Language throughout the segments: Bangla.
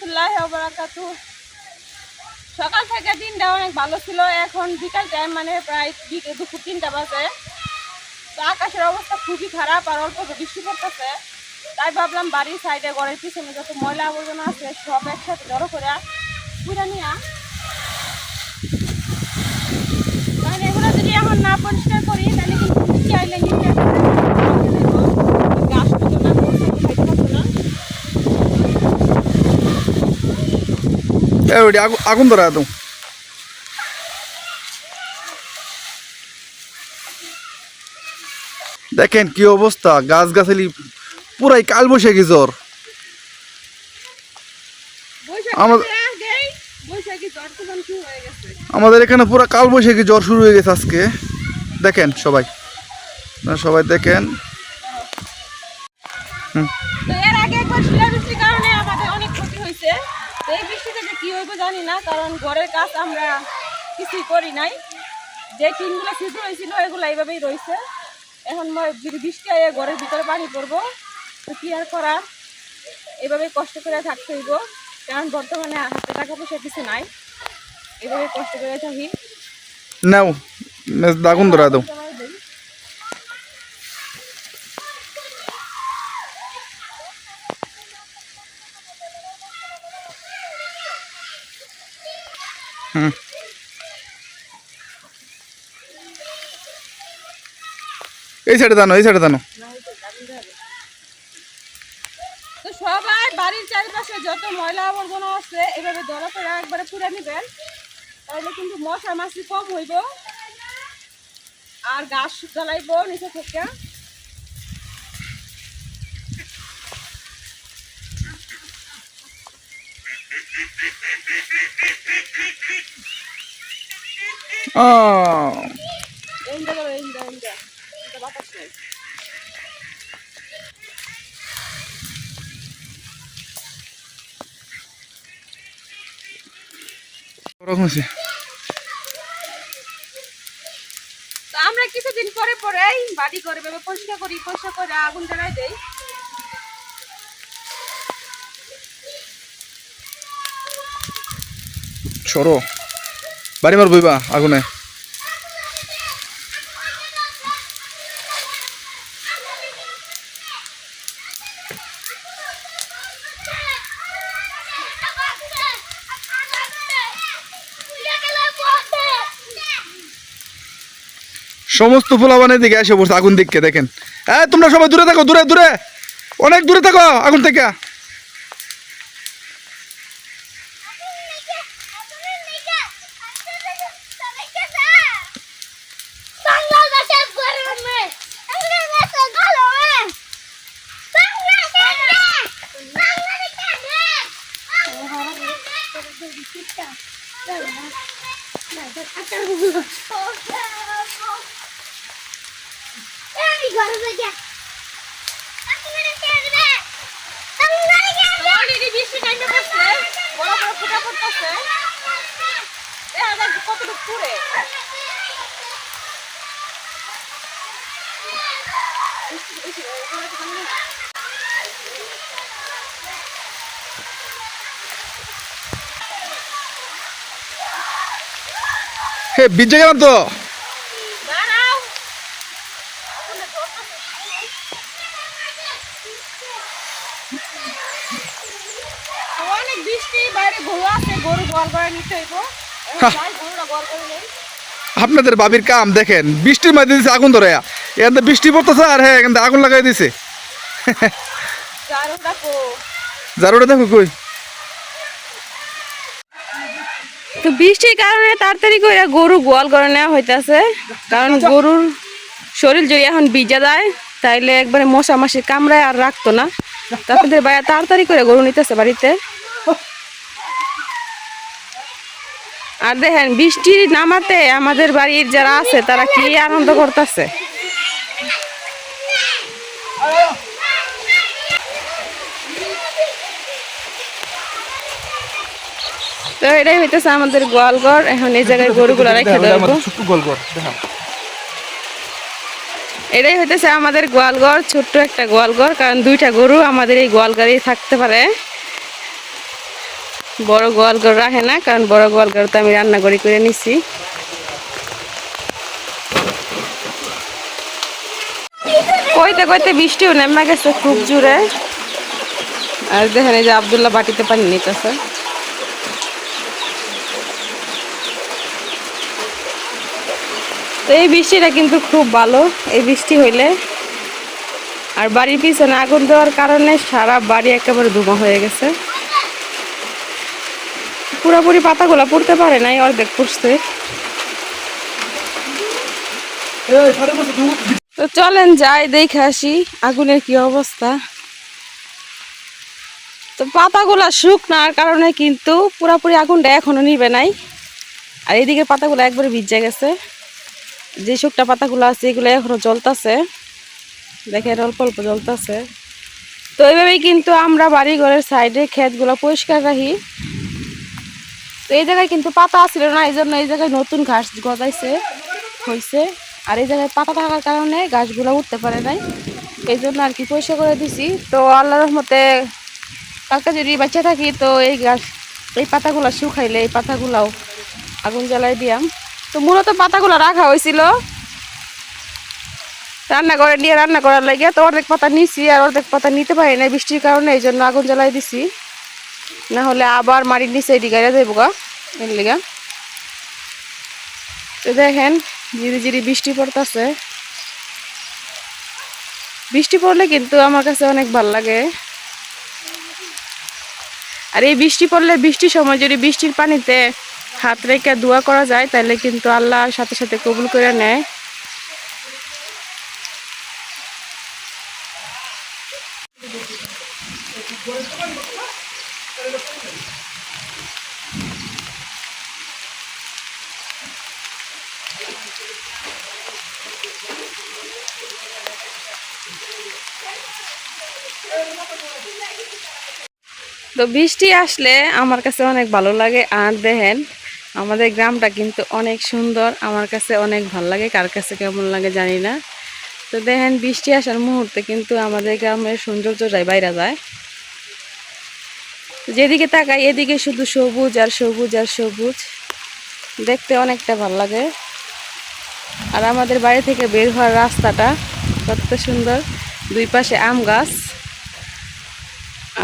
রাহমাতুল্লাহি ওয়া বারাকাতুহু। সকাল থেকে দিনটা অনেক ভালো ছিল, এখন বিকাল টাইম মানে প্রায় দুপুর 3টা বাজে। তো আকাশের অবস্থা খুবই খারাপ আর অল্প বৃষ্টি পড়তেছে। তাই ভাবলাম বাড়ির সাইডে ঘরের পিছনে যত ময়লা আবর্জনা আছে সব একসাথে জড়ো করে পুরা নিয়ে, কারণ এগুলো যদি এখন না পরিষ্কার করি তাহলে কিন্তু বৃষ্টি আইলে নিচে গাছ হতো না, খাইতে পারতো না। আগুন ধরা একদম দেখেন কি অবস্থা, গাছ গাছালি পুরাই কাল বৈশাখী জ্বর। আমাদের এখানে পুরা কাল বৈশাখী জ্বর শুরু হয়ে গেছে আজকে। দেখেন সবাই সবাই দেখেন। এর আগে একবার শিলাবৃষ্টির কারণে আমাদের অনেক ক্ষতি হয়েছে। এই বৃষ্টিতে যে কি হইব জানি না, কারণ ঘরের কাজ আমরা কিছুই করি নাই। যে টিনগুলো ছিদ্র হয়েছিল এগুলো এইভাবেই রয়েছে। এখন যদি বৃষ্টি আয়ে ঘরের ভিতরে পানি পড়বো তো কি আর করার, এভাবে কষ্ট করে থাকতে হইব, কারণ বর্তমানে হাতে টাকা পয়সা কিছু নাই। এভাবে কষ্ট করে থাকি। নাও আগুন ধরা দাও। এই সাইডে দানো, এই সাইডে দানো। তো সবাই বাড়ির চারিপাশে যত ময়লা আবর্জনা আছে এভাবে জড়ো করে একবারে পুড়ে নিবেন, তাহলে কিন্তু মশা মাছি কম হইব আর গাছ জ্বালাইব নিচে থেকে। আমরা কিছুদিন পরে পরেই বাড়ি করে পরিষ্কার করি, পরিষ্কার করে আগুন জ্বালাই দেই। সরো বাড়ি মার বইবা আগুনে। সমস্ত পোলাবানের দিকে এসে পড়ছে আগুন দিকে। দেখেন তোমরা সবাই দূরে থাকো, দূরে দূরে, অনেক দূরে থাকো আগুন থেকে। হে বিজে গেলাম তো। অনেক বৃষ্টি, বাইরে গরু আছে, গরু গোয়াল করে নিতে হইব। আপনাদের বাবির কাম দেখেন, বৃষ্টির মধ্যে দিছে আগুন ধরে, এখান থেকে বৃষ্টি পড়তেছে আর হ্যাঁ এখান থেকে আগুন লাগাই দিছে। জারুটা দেখো কই। তো বৃষ্টির কারণে তাড়াতাড়ি করে গরু গোয়াল করে নেওয়া হইতেছে, কারণ গরুর শরীর যদি এখন ভিজা যায় তাইলে একবারে মশা মাসি কামড়ায় আর রাখতো না। তারপরে বাইরে তাড়াতাড়ি করে গরু নিতেছে বাড়িতে। আর দেখেন বৃষ্টির নামাতে আমাদের বাড়ির যারা আছে তারা কি আনন্দ করতেছে। তো এটাই হইতেছে আমাদের গোয়ালঘর। এখন এই জায়গায় গরুগুলো রেখে দেবো। এটাই হইতেছে আমাদের গোয়ালঘর, ছোট্ট একটা গোয়ালঘর, কারণ দুইটা গরু আমাদের এই গোয়ালঘরেই থাকতে পারে। বড় গোয়াল ঘর রাখে না, কারণ বড় গোয়াল ঘর তো আমি রান্না করে নিছি। কইতে কইতে বৃষ্টিও নেমে গেছে খুব জোরে। আর দেখেন এই যে আব্দুল্লাহ বাটিতে পানি নিতেছে। তো এই বৃষ্টিটা কিন্তু খুব ভালো, এই বৃষ্টি হইলে। আর বাড়ির পিছনে আগুন দেওয়ার কারণে সারা বাড়ি একেবারে ধুমা হয়ে গেছে। পুরোপুরি পাতাগুলা পড়তে পারে নাই, অর্ধেক পড়ছে। তো চলেন যাই দেখে আসি আগুনের কি অবস্থা। তো পাতাগুলা শুকনার কারণে কিন্তু পুরোপুরি আগুনটা এখনো নিবে নাই। আর এইদিকে পাতাগুলো একবারে ভিজে গেছে। যে শুকনা পাতাগুলো আছে এগুলো এখনো জ্বলতেছে, দেখেন অল্প অল্প জ্বলতেছে। তো এইভাবেই কিন্তু আমরা বাড়ি ঘরের সাইডে ক্ষেতগুলো পরিষ্কার রাখি। তো এই জায়গায় কিন্তু পাতা আসছিল না, এই জন্য এই জায়গায় নতুন ঘাস গজাইছে হয়েছে। আর এই জায়গায় পাতা থাকার কারণে গাছগুলো উঠতে পারে নাই, এই জন্য আর কি পরিষ্কার করে দিছি। তো আল্লাহর রহমতে কালকে যদি বাচ্চা থাকি তো এই পাতাগুলো শুকাইলে এই পাতাগুলাও আগুন জ্বালাই দিয়াম। তো মূলত পাতাগুলো রাখা হয়েছিল রান্নাঘরে নিয়ে রান্না করার লাগে। তো অর্ধেক পাতা নিছি আর অর্ধেক পাতা নিতে পারি না বৃষ্টির কারণে, এই জন্য আগুন জ্বালাই দিছি। না হলে আবার মাটির নিচে এদিকে যাইব গা এর লিগা। তো দেখেন ধীরে ধীরে বৃষ্টি পড়তেছে। বৃষ্টি পড়লে কিন্তু আমার কাছে অনেক ভালো লাগে। আর এই বৃষ্টি পড়লে বৃষ্টির সময় যদি বৃষ্টির পানিতে হাত রেখে দোয়া করা যায় তাহলে কিন্তু আল্লাহ সাথে সাথে কবুল করে নেয়। তো বৃষ্টি আসলে আমার কাছে অনেক ভালো লাগে। আর দেখেন আমাদের গ্রামটা কিন্তু অনেক সুন্দর, আমার কাছে অনেক ভালো লাগে। কার কাছে কেমন লাগে জানি না। তো দেখেন বৃষ্টি আসার মুহূর্তে কিন্তু আমাদের গ্রামের সৌন্দর্যটাই বাইরে যায়। যেদিকে তাকাই এদিকে শুধু সবুজ আর সবুজ আর সবুজ, দেখতে অনেকটা ভালো লাগে। আর আমাদের বাড়ি থেকে বের হওয়ার রাস্তাটা কত সুন্দর, দুই পাশে আম গাছ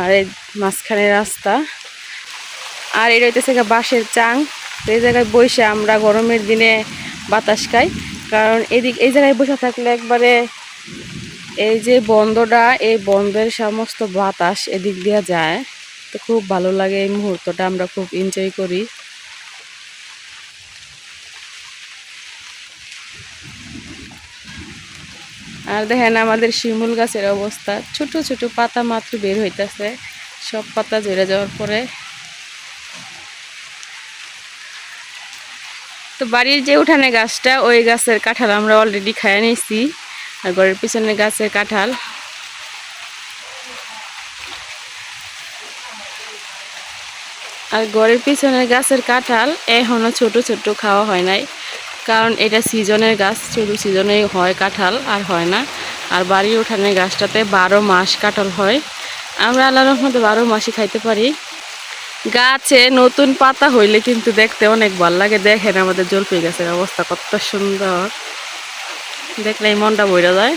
আর এই মাঝখানে রাস্তা। আর এটা হইতেছে বাঁশের চাং। তো এই জায়গায় বসে আমরা গরমের দিনে বাতাস খাই, কারণ এই জায়গায় বসে থাকলে একবারে এই যে বন্ধটা, এই বন্ধের সমস্ত বাতাস এদিক দিয়ে যায়। তো খুব ভালো লাগে, এই মুহূর্তটা আমরা খুব এনজয় করি। আর দেখেন আমাদের শিমুল গাছের অবস্থা, ছোট ছোট পাতা মাত্র বের হইতেছে, সব পাতা ঝরে যাওয়ার পরে। তো বাড়ির যে উঠানে গাছটা, ওই গাছের কাঁঠাল আমরা অলরেডি খাইয়ে নিয়েছি। আর ঘরের পিছনে গাছের কাঁঠাল। আর ঘরের পিছনের গাছের কাঁঠাল এখনো ছোট ছোট খাওয়া হয় নাই, কারণ এটা সিজনের গাছ, শুধু সিজনেই হয় কাঁঠাল, আর হয় না। আর বাড়ির উঠানের গাছটাতে 12 মাস কাঁঠাল হয়। আমরা আল্লাহর রহমতে 12 মাসই খাইতে পারি। গাছে নতুন পাতা হইলে কিন্তু দেখতে অনেক ভালো লাগে। দেখেন আমাদের জলপাই গাছের অবস্থা কত সুন্দর, দেখলেই মনটা ভরে যায়।